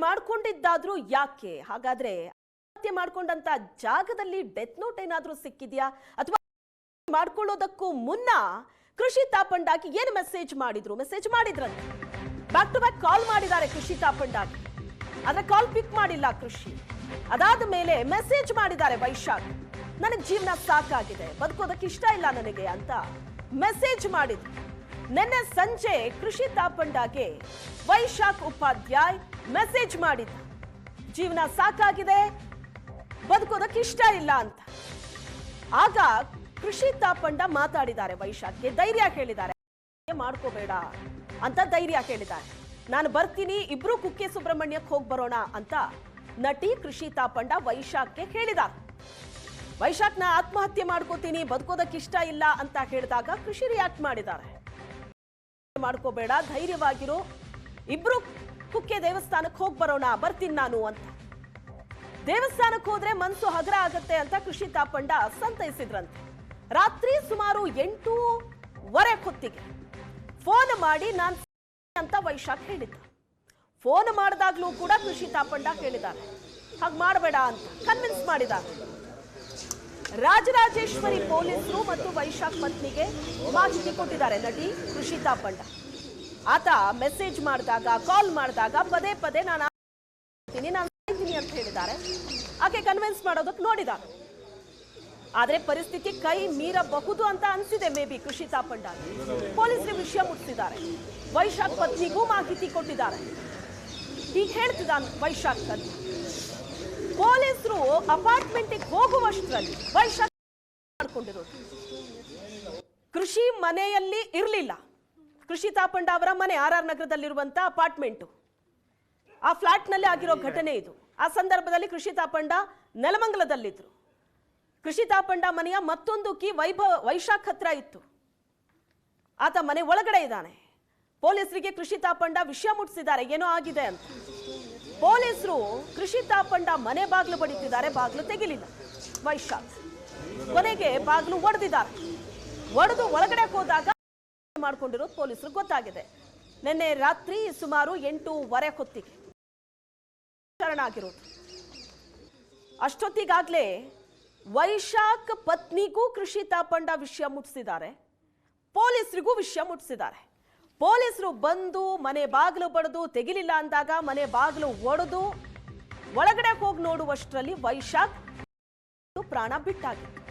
ಮಾಡ್ಕೊಂಡಿದ್ದಾದ್ರೂ ಯಾಕೆ? ಹಾಗಾದ್ರೆ ಹತ್ಯೆ ಮಾಡ್ಕೊಂಡಂತ ಜಾಗದಲ್ಲಿ ಡೆತ್ ನೋಟ್ ಏನಾದ್ರೂ ಸಿಕ್ಕಿದ್ಯಾ ಅಥವಾ ಮಾಡ್ಕೊಳ್ಳೋದಕ್ಕೂ ಮುನ್ನ ಕೃಷಿ ತಾಪಂಡಾಗಿ ಏನು ಮೆಸೇಜ್ ಮಾಡಿದ್ರಂತೆ. ಬ್ಯಾಕ್ ಟು ಬ್ಯಾಕ್ ಕಾಲ್ ಮಾಡಿದ್ದಾರೆ ಕೃಷಿ ತಾಪಂಡಾಗಿ. ಆದ್ರೆ ಕಾಲ್ ಪಿಕ್ ಮಾಡಿಲ್ಲ ಕೃಷಿ. ಅದಾದ ಮೇಲೆ ಮೆಸೇಜ್ ಮಾಡಿದ್ದಾರೆ ವೈಶಾಖ್, ನನಗೆ ಜೀವನ ಸಾಕಾಗಿದೆ, ಬದುಕೋದಕ್ಕೆ ಇಷ್ಟ ಇಲ್ಲ ನನಗೆ ಅಂತ ಮೆಸೇಜ್ ಮಾಡಿದ್ರು. ನಿನ್ನೆ ಸಂಜೆ ಕೃಷಿ ತಾಪಂಡಾಗೆ ವೈಶಾಖ್ ಉಪಾಧ್ಯಾಯ್ ಮೆಸೇಜ್ ಮಾಡಿದ್ದ, ಜೀವನ ಸಾಕಾಗಿದೆ, ಬದುಕೋದಕ್ಕೆ ಇಷ್ಟ ಇಲ್ಲ ಅಂತ. ಆಗ ಕೃಷಿ ತಾಪಂಡ ಮಾತಾಡಿದ್ದಾರೆ, ವೈಶಾಖ್ಗೆ ಧೈರ್ಯ ಹೇಳಿದ್ದಾರೆ, ಮಾಡ್ಕೋಬೇಡ ಅಂತ ಧೈರ್ಯ ಹೇಳಿದ್ದಾರೆ. ನಾನು ಬರ್ತೀನಿ, ಇಬ್ರು ಕುಕ್ಕೆ ಸುಬ್ರಹ್ಮಣ್ಯಕ್ಕೆ ಹೋಗಿ ಬರೋಣ ಅಂತ ನಟಿ ಕೃಷಿ ತಾಪಂಡ ವೈಶಾಖ್ಗೆ ಹೇಳಿದ್ದಾರೆ. ವೈಶಾಖ್ ನಾ ಆತ್ಮಹತ್ಯೆ ಮಾಡ್ಕೋತೀನಿ, ಬದುಕೋದಕ್ಕೆ ಇಷ್ಟ ಇಲ್ಲ ಅಂತ ಹೇಳಿದಾಗ ಕೃಷಿ ರಿಯಾಕ್ಟ್ ಮಾಡಿದ್ದಾರೆ. ಮಾಡ್ಕೋಬೇಡ, ಧೈರ್ಯವಾಗಿರು, ಇಬ್ರು ಕುಕ್ಕೆ ದೇವಸ್ಥಾನಕ್ಕೆ ಹೋಗಿ ಬರೋಣ, ಬರ್ತೀನಿ ನಾನು ಅಂತ. ದೇವಸ್ಥಾನಕ್ಕೆ ಹೋದ್ರೆ ಮನಸ್ಸು ಹಗರ ಆಗತ್ತೆ ಅಂತ ಕೃಷಿ ತಾಪಂಡ ಸಂತೈಸಿದ್ರಂತೆ. ರಾತ್ರಿ ಸುಮಾರು 8:15 ಹೊತ್ತಿಗೆ ಫೋನ್ ಮಾಡಿ ನಾನು ಅಂತ ವೈಶಾಖ್ ಹೇಳಿದ್ದ. ಫೋನ್ ಮಾಡಿದಾಗ್ಲೂ ಕೂಡ ಕೃಷಿ ತಾಪಂಡ ಹೇಳಿದ್ದಾರೆ, ಹಾಗೆ ಮಾಡಬೇಡ ಅಂತ ಕನ್ವಿನ್ಸ್ ಮಾಡಿದ್ದಾರೆ. ರಾಜರಾಜೇಶ್ವರಿ ಪೊಲೀಸರು ಮತ್ತು ವೈಶಾಖ್ ಪತ್ನಿಗೆ ಮಾಹಿತಿ ಕೊಟ್ಟಿದ್ದಾರೆ ನಟಿ ಕೃಷಿ ತಾಪಂಡ. ಆತ ಮೆಸೇಜ್ ಮಾಡಿದಾಗ, ಕಾಲ್ ಮಾಡಿದಾಗ ಪದೇ ಪದೇ ನಾನು ಅಂತ ಹೇಳಿದ್ದಾರೆ. ಆಕೆ ಕನ್ವಿನ್ಸ್ ಮಾಡೋದಕ್ಕೆ ನೋಡಿದ್ದಾರೆ. ಆದ್ರೆ ಪರಿಸ್ಥಿತಿ ಕೈ ಮೀರಬಹುದು ಅಂತ ಅನ್ಸಿದೆ ಮೇ ಬಿ ಕೃಷಿ ತಾಪಂಡ. ಪೊಲೀಸರಿಗೆ ವಿಷಯ ಮುಟ್ಟಿಸಿದ್ದಾರೆ, ವೈಶಾಖ್ ಪತ್ನಿಗೂ ಮಾಹಿತಿ ಕೊಟ್ಟಿದ್ದಾರೆ. ಈಗ ಹೇಳ್ತಿದ್ದಾನೆ ವೈಶಾಖ್ ಅಂತ. ಪೊಲೀಸರು ಅಪಾರ್ಟ್ಮೆಂಟಿಗೆ ಹೋಗುವಷ್ಟರಲ್ಲಿ ವೈಶಾಖ್ ಮಾಡ್ಕೊಂಡಿರೋದು. ಕೃಷಿ ಮನೆಯಲ್ಲಿ ಇರಲಿಲ್ಲ. ಕೃಷಿ ತಾಪಂಡ ಅವರ ಮನೆ RR ನಗರದಲ್ಲಿರುವಂತ ಅಪಾರ್ಟ್ಮೆಂಟು, ಆ ಫ್ಲಾಟ್ ನಲ್ಲಿ ಆಗಿರೋ ಘಟನೆ ಇದು. ಆ ಸಂದರ್ಭದಲ್ಲಿ ಕೃಷಿ ತಾಪಂಡ ನೆಲಮಂಗಲದಲ್ಲಿದ್ರು. ಕೃಷಿ ತಾಪಂಡ ಮನೆಯ ಮತ್ತೊಂದು ಕೀ ವೈಶಾಖ್ ಹತ್ರ ಇತ್ತು. ಆತ ಮನೆ ಒಳಗಡೆ ಇದ್ದಾನೆ. ಪೊಲೀಸರಿಗೆ ಕೃಷಿ ತಾಪಂಡ ವಿಷಯ ಮುಟ್ಟಿಸಿದ್ದಾರೆ, ಏನೋ ಆಗಿದೆ ಅಂತ. ಪೊಲೀಸರು ಕೃಷಿ ತಾಪಂಡ ಮನೆ ಬಾಗಿಲು ಬಡಿತಿದ್ದಾರೆ, ಬಾಗಿಲು ತೆಗಿಲಿಲ್ಲ ವೈಶಾಖ್. ಕೊನೆಗೆ ಬಾಗಿಲು ಒಡೆದಿದ್ದಾರೆ. ಒಡೆದು ಒಳಗಡೆ ಹೋದಾಗ ಮಾಡ್ಕೊಂಡಿರೋದು ಪೊಲೀಸರಿಗೆ ಗೊತ್ತಾಗಿದೆ. ನಿನ್ನೆ ರಾತ್ರಿ ಸುಮಾರು 8:15 ಹೊತ್ತಿಗೆ ಆಗಿರೋದು. ಅಷ್ಟೊತ್ತಿಗಾಗ್ಲೇ ವೈಶಾಖ್ ಪತ್ನಿಗೂ ಕೃಷಿ ತಾಪಂಡ ವಿಷಯ ಮುಟ್ಟಿಸಿದ್ದಾರೆ, ಪೊಲೀಸರಿಗೂ ವಿಷಯ ಮುಟ್ಟಿಸಿದ್ದಾರೆ. ಪೊಲೀಸರು ಬಂದು ಮನೆ ಬಾಗಿಲು ಬಡಿದು ತೆಗಿಲಿಲ್ಲ ಅಂದಾಗ ಮನೆ ಬಾಗಿಲು ಒಡೆದು ಒಳಗಡೆ ಹೋಗಿ ನೋಡುವಷ್ಟರಲ್ಲಿ ವೈಶಾಖ್ ಪ್ರಾಣ ಬಿಟ್ಟಾಗಿತ್ತು.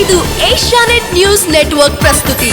ಇದು ಏಷ್ಯಾನೆಟ್ ನ್ಯೂಸ್ ನೆಟ್ವರ್ಕ್ ಪ್ರಸ್ತುತಿ.